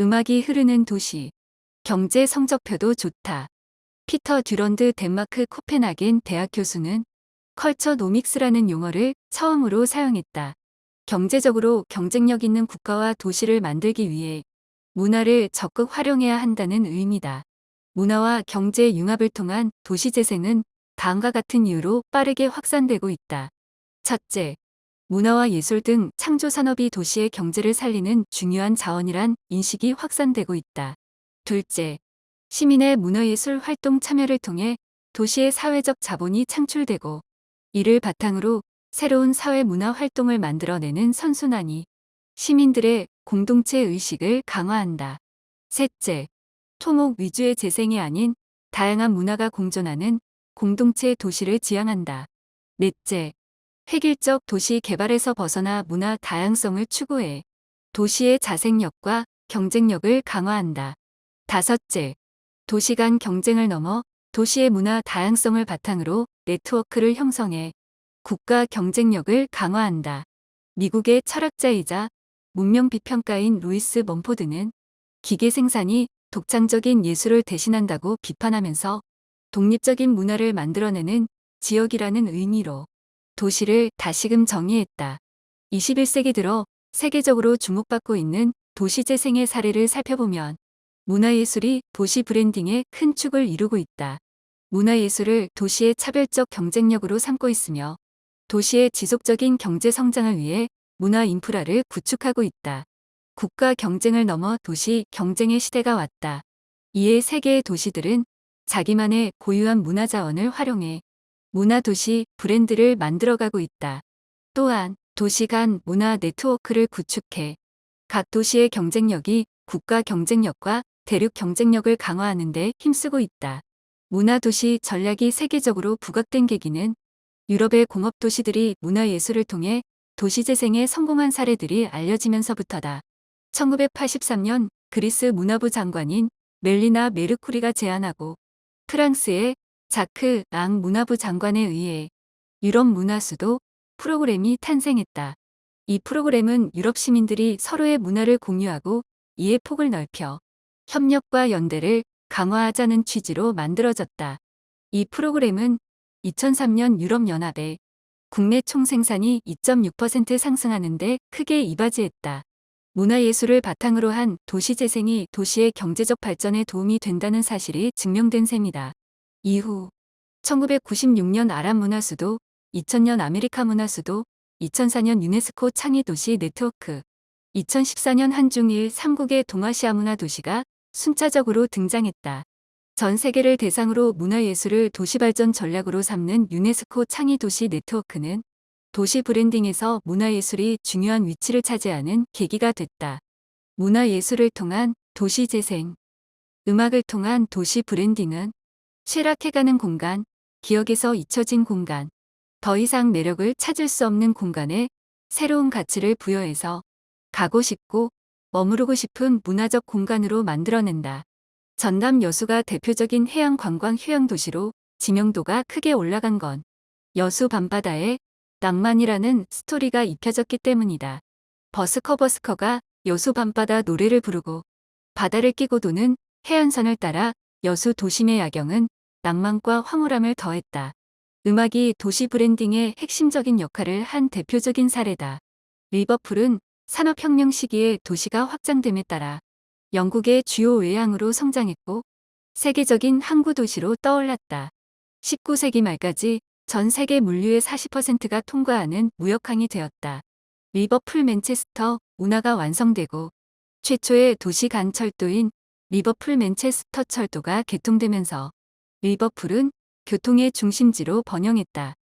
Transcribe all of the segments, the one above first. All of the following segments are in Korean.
음악이 흐르는 도시. 경제 성적표도 좋다. 피터 듀런드 덴마크 코펜하겐 대학 교수는 컬처노믹스라는 용어를 처음으로 사용했다. 경제적으로 경쟁력 있는 국가와 도시를 만들기 위해 문화를 적극 활용해야 한다는 의미다. 문화와 경제 융합을 통한 도시 재생은 다음과 같은 이유로 빠르게 확산되고 있다. 첫째, 문화와 예술 등 창조 산업이 도시의 경제를 살리는 중요한 자원이란 인식이 확산되고 있다. 둘째, 시민의 문화예술 활동 참여를 통해 도시의 사회적 자본이 창출되고 이를 바탕으로 새로운 사회 문화 활동을 만들어내는 선순환이 시민들의 공동체 의식을 강화한다. 셋째, 토목 위주의 재생이 아닌 다양한 문화가 공존하는 공동체 도시를 지향한다. 넷째, 획일적 도시 개발에서 벗어나 문화 다양성을 추구해 도시의 자생력과 경쟁력을 강화한다. 다섯째, 도시 간 경쟁을 넘어 도시의 문화 다양성을 바탕으로 네트워크를 형성해 국가 경쟁력을 강화한다. 미국의 철학자이자 문명 비평가인 루이스 먼포드는 기계 생산이 독창적인 예술을 대신한다고 비판하면서 독립적인 문화를 만들어내는 지역이라는 의미로 도시를 다시금 정의했다. 21세기 들어 세계적으로 주목받고 있는 도시 재생의 사례를 살펴보면 문화예술이 도시 브랜딩의 큰 축을 이루고 있다. 문화예술을 도시의 차별적 경쟁력으로 삼고 있으며 도시의 지속적인 경제 성장을 위해 문화 인프라를 구축하고 있다. 국가 경쟁을 넘어 도시 경쟁의 시대가 왔다. 이에 세계의 도시들은 자기만의 고유한 문화 자원을 활용해 문화도시 브랜드를 만들어가고 있다. 또한 도시 간 문화 네트워크를 구축해 각 도시의 경쟁력이 국가 경쟁력과 대륙 경쟁력을 강화하는 데 힘쓰고 있다. 문화도시 전략이 세계적으로 부각된 계기는 유럽의 공업도시들이 문화예술을 통해 도시재생에 성공한 사례들이 알려지면서부터다. 1983년 그리스 문화부 장관인 멜리나 메르쿠리가 제안하고 프랑스의 자크 앙 문화부 장관에 의해 유럽 문화수도 프로그램이 탄생했다. 이 프로그램은 유럽 시민들이 서로의 문화를 공유하고 이해 폭을 넓혀 협력과 연대를 강화하자는 취지로 만들어졌다. 이 프로그램은 2003년 유럽연합의 국내 총생산이 2.6% 상승하는 데 크게 이바지했다. 문화예술을 바탕으로 한 도시재생이 도시의 경제적 발전에 도움이 된다는 사실이 증명된 셈이다. 이후 1996년 아랍 문화수도, 2000년 아메리카 문화수도, 2004년 유네스코 창의도시 네트워크, 2014년 한중일 3국의 동아시아 문화도시가 순차적으로 등장했다. 전 세계를 대상으로 문화예술을 도시발전 전략으로 삼는 유네스코 창의도시 네트워크는 도시 브랜딩에서 문화예술이 중요한 위치를 차지하는 계기가 됐다. 문화예술을 통한 도시재생, 음악을 통한 도시 브랜딩은 쇠락해가는 공간, 기억에서 잊혀진 공간, 더 이상 매력을 찾을 수 없는 공간에 새로운 가치를 부여해서 가고 싶고 머무르고 싶은 문화적 공간으로 만들어낸다. 전남 여수가 대표적인 해양 관광 휴양 도시로 지명도가 크게 올라간 건 여수 밤바다에 낭만이라는 스토리가 입혀졌기 때문이다. 버스커가 여수 밤바다 노래를 부르고 바다를 끼고 도는 해안선을 따라 여수 도심의 야경은 낭만과 황홀함을 더했다. 음악이 도시 브랜딩의 핵심적인 역할을 한 대표적인 사례다. 리버풀은 산업혁명 시기에 도시가 확장됨에 따라 영국의 주요 외항으로 성장했고 세계적인 항구 도시로 떠올랐다. 19세기 말까지 전 세계 물류의 40%가 통과하는 무역항이 되었다. 리버풀 맨체스터 운하가 완성되고 최초의 도시 간 철도인 리버풀 맨체스터 철도가 개통되면서 리버풀은 교통의 중심지로 번영했다.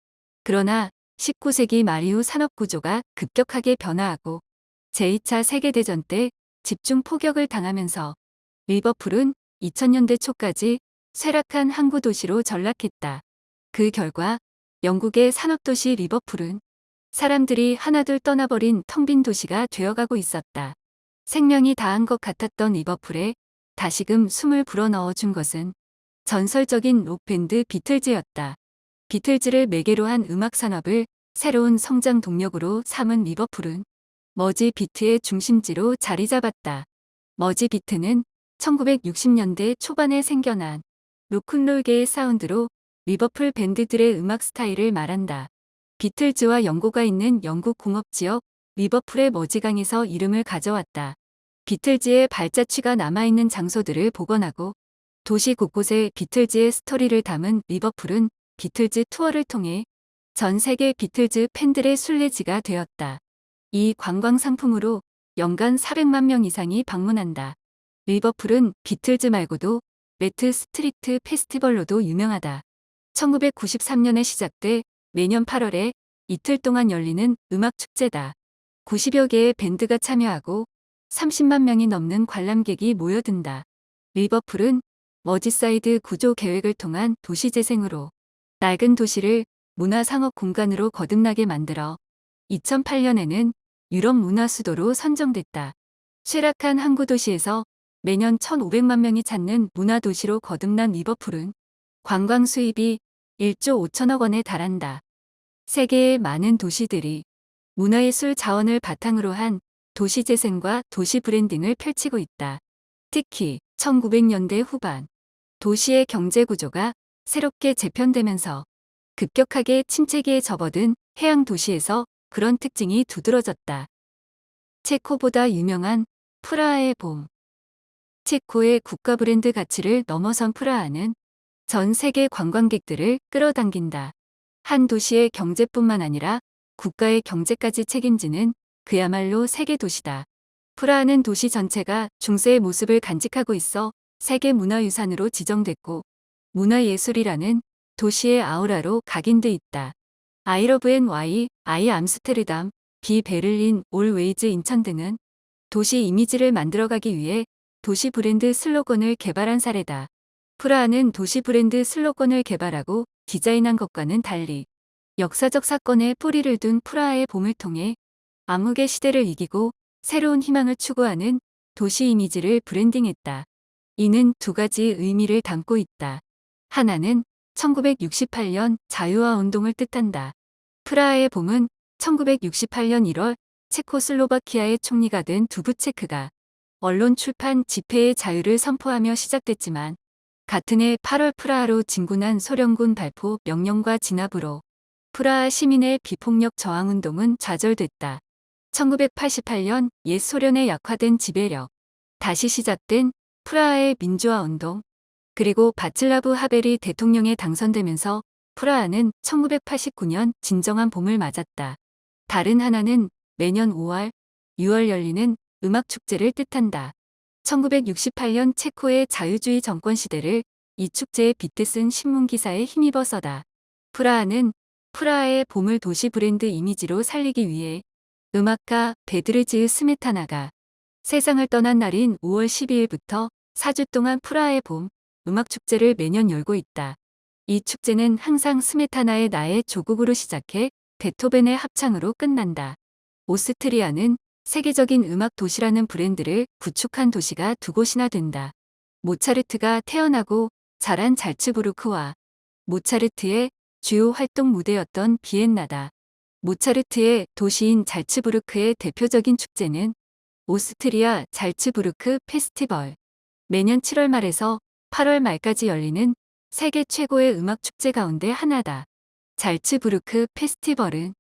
그러나 19세기 말 이후 산업 구조가 급격하게 변화하고 제2차 세계대전 때 집중 포격을 당하면서 리버풀은 2000년대 초까지 쇠락한 항구 도시로 전락했다. 그 결과 영국의 산업도시 리버풀은 사람들이 하나둘 떠나버린 텅 빈 도시가 되어가고 있었다. 생명이 다한 것 같았던 리버풀에 다시금 숨을 불어넣어 준 것은 전설적인 록밴드 비틀즈였다. 비틀즈를 매개로 한 음악 산업을 새로운 성장 동력으로 삼은 리버풀은 머지 비트의 중심지로 자리 잡았다. 머지 비트는 1960년대 초반에 생겨난 로큰롤계의 사운드로 리버풀 밴드들의 음악 스타일을 말한다. 비틀즈와 연고가 있는 영국 공업지역 리버풀의 머지강에서 이름을 가져왔다. 비틀즈의 발자취가 남아있는 장소들을 복원하고 도시 곳곳에 비틀즈의 스토리를 담은 리버풀은 비틀즈 투어를 통해 전 세계 비틀즈 팬들의 순례지가 되었다. 이 관광 상품으로 연간 400만 명 이상이 방문한다. 리버풀은 비틀즈 말고도 매트 스트리트 페스티벌로도 유명하다. 1993년에 시작돼 매년 8월에 이틀 동안 열리는 음악 축제다. 90여 개의 밴드가 참여하고 30만 명이 넘는 관람객이 모여든다. 리버풀은 머지사이드 구조 계획을 통한 도시 재생으로 낡은 도시를 문화상업 공간으로 거듭나게 만들어 2008년에는 유럽 문화 수도로 선정됐다. 쇠락한 항구 도시에서 매년 1,500만 명이 찾는 문화 도시로 거듭난 리버풀은 관광 수입이 1조 5천억 원에 달한다. 세계의 많은 도시들이 문화예술 자원을 바탕으로 한 도시 재생과 도시 브랜딩을 펼치고 있다. 특히 1900년대 후반 도시의 경제 구조가 새롭게 재편되면서 급격하게 침체기에 접어든 해양 도시에서 그런 특징이 두드러졌다. 체코보다 유명한 프라하의 봄. 체코의 국가 브랜드 가치를 넘어선 프라하는 전 세계 관광객들을 끌어당긴다. 한 도시의 경제뿐만 아니라 국가의 경제까지 책임지는 그야말로 세계 도시다. 프라하는 도시 전체가 중세의 모습을 간직하고 있어 세계 문화유산으로 지정됐고 문화예술이라는 도시의 아우라로 각인돼 있다. 아이러브 앤 와이, 아이 암스테르담, 비 베를린, 올웨이즈 인천 등은 도시 이미지를 만들어가기 위해 도시 브랜드 슬로건을 개발한 사례다. 프라하는 도시 브랜드 슬로건을 개발하고 디자인한 것과는 달리 역사적 사건에 뿌리를 둔 프라하의 봄을 통해 암흑의 시대를 이기고 새로운 희망을 추구하는 도시 이미지를 브랜딩했다. 이는 두 가지 의미를 담고 있다. 하나는 1968년 자유화 운동을 뜻한다. 프라하의 봄은 1968년 1월 체코슬로바키아의 총리가 된 두부체크가 언론 출판 집회의 자유를 선포하며 시작됐지만 같은 해 8월 프라하로 진군한 소련군 발포 명령과 진압으로 프라하 시민의 비폭력 저항운동은 좌절됐다. 1988년 옛 소련의 약화된 지배력, 다시 시작된 프라하의 민주화운동, 그리고 바칠라브 하벨이 대통령에 당선되면서 프라하는 1989년 진정한 봄을 맞았다. 다른 하나는 매년 5월, 6월 열리는 음악축제를 뜻한다. 1968년 체코의 자유주의 정권 시대를 이 축제에 빗대쓴 신문기사에 힘입어서다. 프라하는 프라하의 봄을 도시 브랜드 이미지로 살리기 위해 음악가 베드르즈 스메타나가 세상을 떠난 날인 5월 12일부터 4주 동안 프라하의 봄 음악축제를 매년 열고 있다. 이 축제는 항상 스메타나의 나의 조국으로 시작해 베토벤의 합창으로 끝난다. 오스트리아는 세계적인 음악 도시라는 브랜드를 구축한 도시가 두 곳이나 된다. 모차르트가 태어나고 자란 잘츠부르크와 모차르트의 주요 활동 무대였던 비엔나다. 모차르트의 도시인 잘츠부르크의 대표적인 축제는 오스트리아 잘츠부르크 페스티벌. 매년 7월 말에서 8월 말까지 열리는 세계 최고의 음악 축제 가운데 하나다. 잘츠부르크 페스티벌은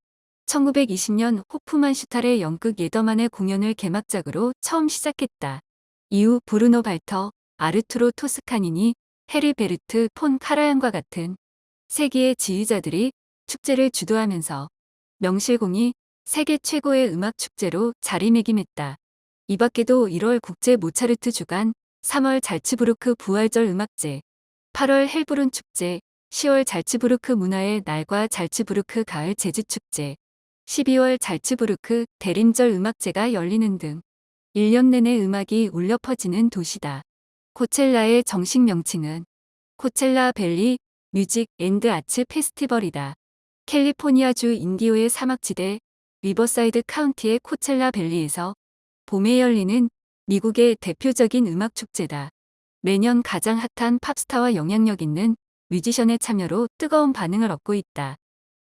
1920년 호프만슈탈의 연극 예더만의 공연을 개막작으로 처음 시작했다. 이후 브루노 발터, 아르투로 토스카니니, 헤르베르트 폰 카라얀과 같은 세계의 지휘자들이 축제를 주도하면서 명실공히 세계 최고의 음악 축제로 자리매김했다. 이 밖에도 1월 국제 모차르트 주간, 3월 잘츠부르크 부활절 음악제, 8월 헬브룬 축제, 10월 잘츠부르크 문화의 날과 잘츠부르크 가을 재즈축제, 12월 잘츠부르크 대림절 음악제가 열리는 등 1년 내내 음악이 울려 퍼지는 도시다. 코첼라의 정식 명칭은 코첼라 밸리 뮤직 앤드 아츠 페스티벌이다. 캘리포니아주 인디오의 사막지대 리버사이드 카운티의 코첼라 밸리에서 봄에 열리는 미국의 대표적인 음악 축제다. 매년 가장 핫한 팝스타와 영향력 있는 뮤지션의 참여로 뜨거운 반응을 얻고 있다.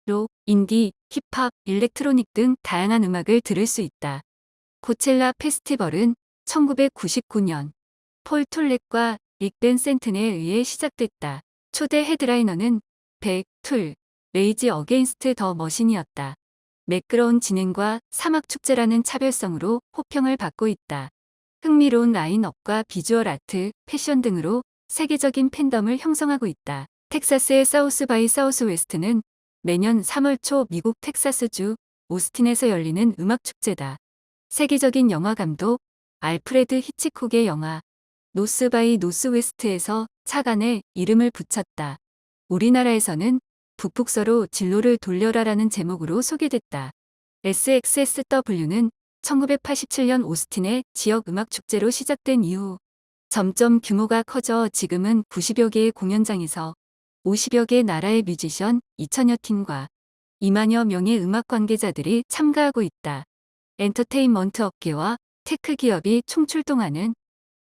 록, 인디, 힙합, 일렉트로닉 등 다양한 음악을 들을 수 있다. 코첼라 페스티벌은 1999년 폴 톨렛과 릭 벤센튼에 의해 시작됐다. 초대 헤드라이너는 백, 툴, 레이지 어게인스트 더 머신이었다. 매끄러운 진행과 사막축제라는 차별성으로 호평을 받고 있다. 흥미로운 라인업과 비주얼 아트, 패션 등으로 세계적인 팬덤을 형성하고 있다. 텍사스의 사우스 바이 사우스 웨스트는 매년 3월 초 미국 텍사스주 오스틴에서 열리는 음악축제다. 세계적인 영화 감독 알프레드 히치콕의 영화 노스 바이 노스 웨스트에서 차관에 이름을 붙였다. 우리나라에서는 북북서로 진로를 돌려라라는 제목으로 소개됐다. SXSW는 1987년 오스틴의 지역 음악축제로 시작된 이후 점점 규모가 커져 지금은 90여 개의 공연장에서 50여 개 나라의 뮤지션 2천여 팀과 2만여 명의 음악 관계자들이 참가하고 있다. 엔터테인먼트 업계와 테크 기업이 총출동하는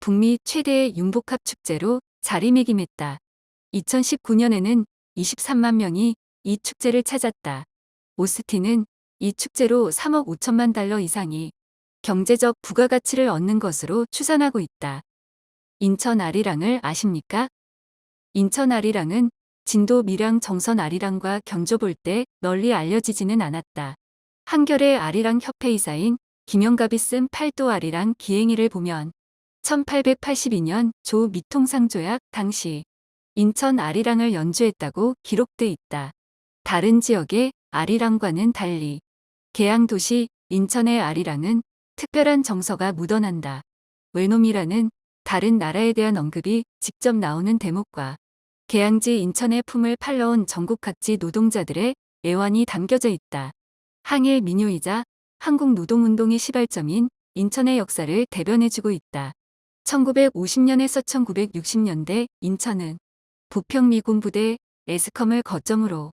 북미 최대의 융복합 축제로 자리매김했다. 2019년에는 23만 명이 이 축제를 찾았다. 오스틴은 이 축제로 3억 5천만 달러 이상이 경제적 부가가치를 얻는 것으로 추산하고 있다. 인천 아리랑을 아십니까? 인천 아리랑은 진도 밀양 정선 아리랑과 견줘볼 때 널리 알려지지는 않았다. 한겨레 아리랑 협회 이사인 김영갑이 쓴 팔도 아리랑 기행이를 보면 1882년 조 미통상 조약 당시 인천 아리랑을 연주했다고 기록돼 있다. 다른 지역의 아리랑과는 달리 계양도시 인천의 아리랑은 특별한 정서가 묻어난다. 외놈이라는 다른 나라에 대한 언급이 직접 나오는 대목과 계양지 인천의 품을 팔러온 전국 각지 노동자들의 애환이 담겨져 있다. 항일 민요이자 한국 노동운동의 시발점인 인천의 역사를 대변해주고 있다. 1950년에서 1960년대 인천은 부평 미군부대 에스컴을 거점으로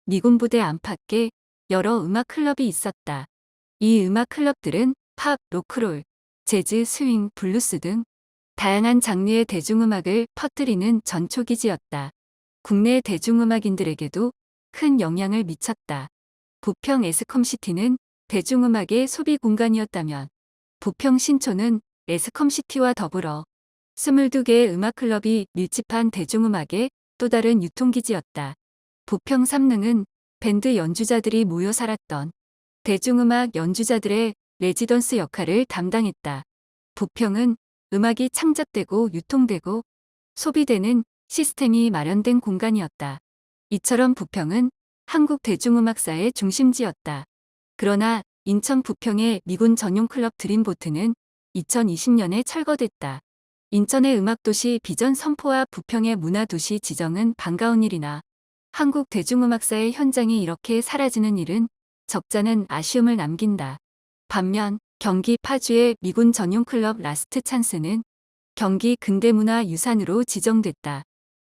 미군부대 안팎에 여러 음악 클럽이 있었다. 이 음악 클럽들은 팝, 로크롤, 재즈, 스윙, 블루스 등 다양한 장르의 대중음악을 퍼뜨리는 전초기지였다. 국내 대중음악인들에게도 큰 영향을 미쳤다. 부평 에스컴시티는 대중음악의 소비 공간이었다면 부평 신촌은 에스컴시티와 더불어 22개의 음악클럽이 밀집한 대중음악의 또 다른 유통기지였다. 부평 삼릉은 밴드 연주자들이 모여 살았던 대중음악 연주자들의 레지던스 역할을 담당했다. 부평은 음악이 창작되고 유통되고 소비되는 시스템이 마련된 공간이었다. 이처럼 부평은 한국 대중음악사의 중심지였다. 그러나 인천 부평의 미군 전용 클럽 드림보트는 2020년에 철거됐다. 인천의 음악도시 비전 선포와 부평의 문화도시 지정은 반가운 일이나 한국 대중음악사의 현장이 이렇게 사라지는 일은 적잖은 아쉬움을 남긴다. 반면 경기 파주의 미군 전용 클럽 라스트 찬스는 경기 근대문화유산으로 지정됐다.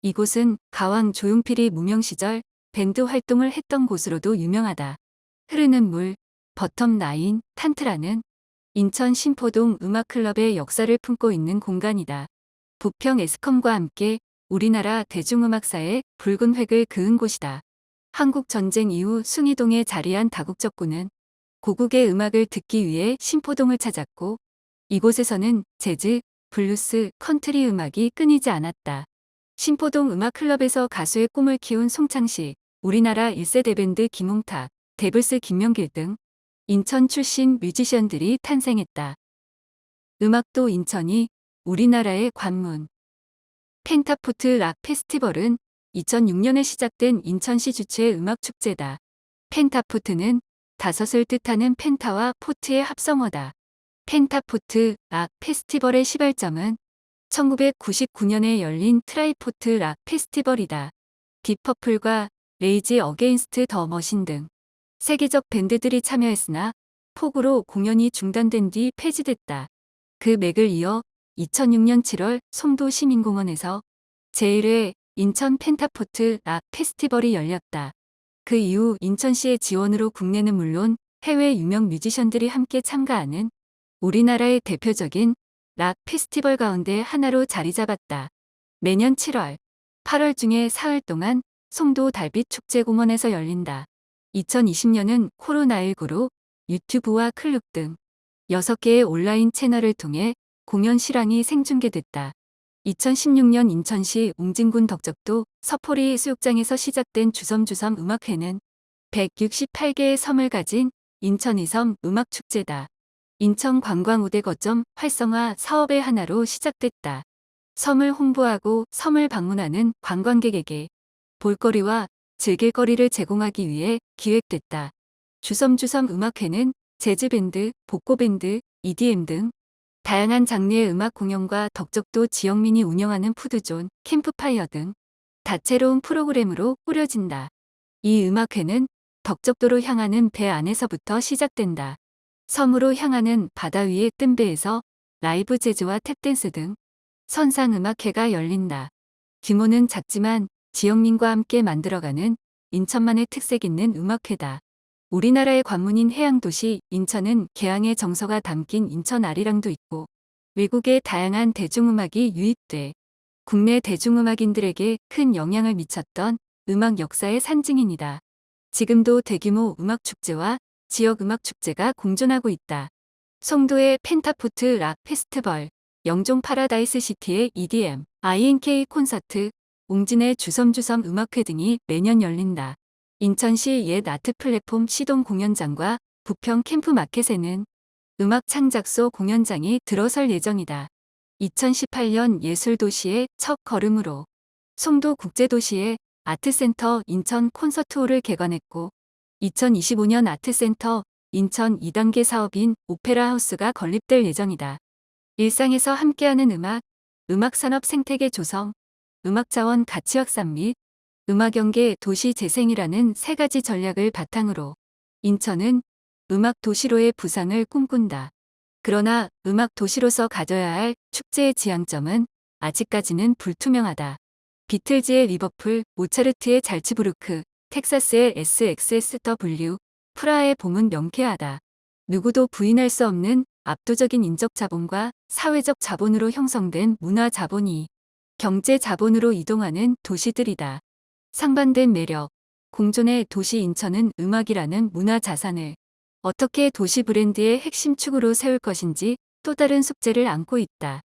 이곳은 가왕 조용필이 무명 시절 밴드 활동을 했던 곳으로도 유명하다. 흐르는 물, 버텀 라인, 탄트라는 인천 신포동 음악클럽의 역사를 품고 있는 공간이다. 부평 에스컴과 함께 우리나라 대중음악사의 붉은 획을 그은 곳이다. 한국전쟁 이후 숭이동에 자리한 다국적군은 고국의 음악을 듣기 위해 신포동을 찾았고 이곳에서는 재즈, 블루스, 컨트리 음악이 끊이지 않았다. 신포동 음악클럽에서 가수의 꿈을 키운 송창식, 우리나라 1세대 밴드 김홍탁, 데블스 김명길 등 인천 출신 뮤지션들이 탄생했다. 음악도 인천이 우리나라의 관문. 펜타포트 락 페스티벌은 2006년에 시작된 인천시 주최의 음악축제다. 펜타포트는 다섯을 뜻하는 펜타와 포트의 합성어다. 펜타포트 락 페스티벌의 시발점은 1999년에 열린 트라이포트 락 페스티벌이다. 딥퍼플과 레이지 어게인스트 더 머신 등 세계적 밴드들이 참여했으나 폭우로 공연이 중단된 뒤 폐지됐다. 그 맥을 이어 2006년 7월 송도 시민공원에서 제1회 인천 펜타포트 락 페스티벌이 열렸다. 그 이후 인천시의 지원으로 국내는 물론 해외 유명 뮤지션들이 함께 참가하는 우리나라의 대표적인 락 페스티벌 가운데 하나로 자리 잡았다. 매년 7월, 8월 중에 사흘 동안 송도 달빛 축제공원에서 열린다. 2020년은 코로나19로 유튜브와 클럽 등 6개의 온라인 채널을 통해 공연 실황이 생중계됐다. 2016년 인천시 웅진군 덕적도 서포리 수욕장에서 시작된 주섬주섬 음악회는 168개의 섬을 가진 인천 2섬 음악축제다. 인천 관광5대 거점 활성화 사업의 하나로 시작됐다. 섬을 홍보하고 섬을 방문하는 관광객에게 볼거리와 즐길거리를 제공하기 위해 기획됐다. 주섬주섬 음악회는 재즈밴드, 복고밴드, EDM 등 다양한 장르의 음악 공연과 덕적도 지역민이 운영하는 푸드존, 캠프파이어 등 다채로운 프로그램으로 꾸려진다. 이 음악회는 덕적도로 향하는 배 안에서부터 시작된다. 섬으로 향하는 바다 위의 뜬 배에서 라이브 재즈와 탭댄스 등 선상 음악회가 열린다. 규모는 작지만 지역민과 함께 만들어가는 인천만의 특색 있는 음악회다. 우리나라의 관문인 해양도시 인천은 개항의 정서가 담긴 인천 아리랑도 있고 외국의 다양한 대중음악이 유입돼 국내 대중음악인들에게 큰 영향을 미쳤던 음악 역사의 산증인이다. 지금도 대규모 음악축제와 지역 음악축제가 공존하고 있다. 송도의 펜타포트 락 페스티벌, 영종 파라다이스 시티의 EDM, INK 콘서트, 웅진의 주섬주섬 음악회 등이 매년 열린다. 인천시 옛 아트 플랫폼 시동 공연장과 부평 캠프 마켓에는 음악 창작소 공연장이 들어설 예정이다. 2018년 예술도시의 첫 걸음으로 송도 국제도시의 아트센터 인천 콘서트홀을 개관했고 2025년 아트센터 인천 2단계 사업인 오페라 하우스가 건립될 예정이다. 일상에서 함께하는 음악산업 생태계 조성, 음악자원 가치 확산 및 음악연계 도시 재생이라는 세 가지 전략을 바탕으로 인천은 음악 도시로의 부상을 꿈꾼다. 그러나 음악 도시로서 가져야 할 축제의 지향점은 아직까지는 불투명하다. 비틀즈의 리버풀, 모차르트의 잘츠부르크, 텍사스의 SXSW, 프라하의 봄은 명쾌하다. 누구도 부인할 수 없는 압도적인 인적 자본과 사회적 자본으로 형성된 문화 자본이 경제 자본으로 이동하는 도시들이다. 상반된 매력, 공존의 도시 인천은 음악이라는 문화 자산을 어떻게 도시 브랜드의 핵심 축으로 세울 것인지 또 다른 숙제를 안고 있다.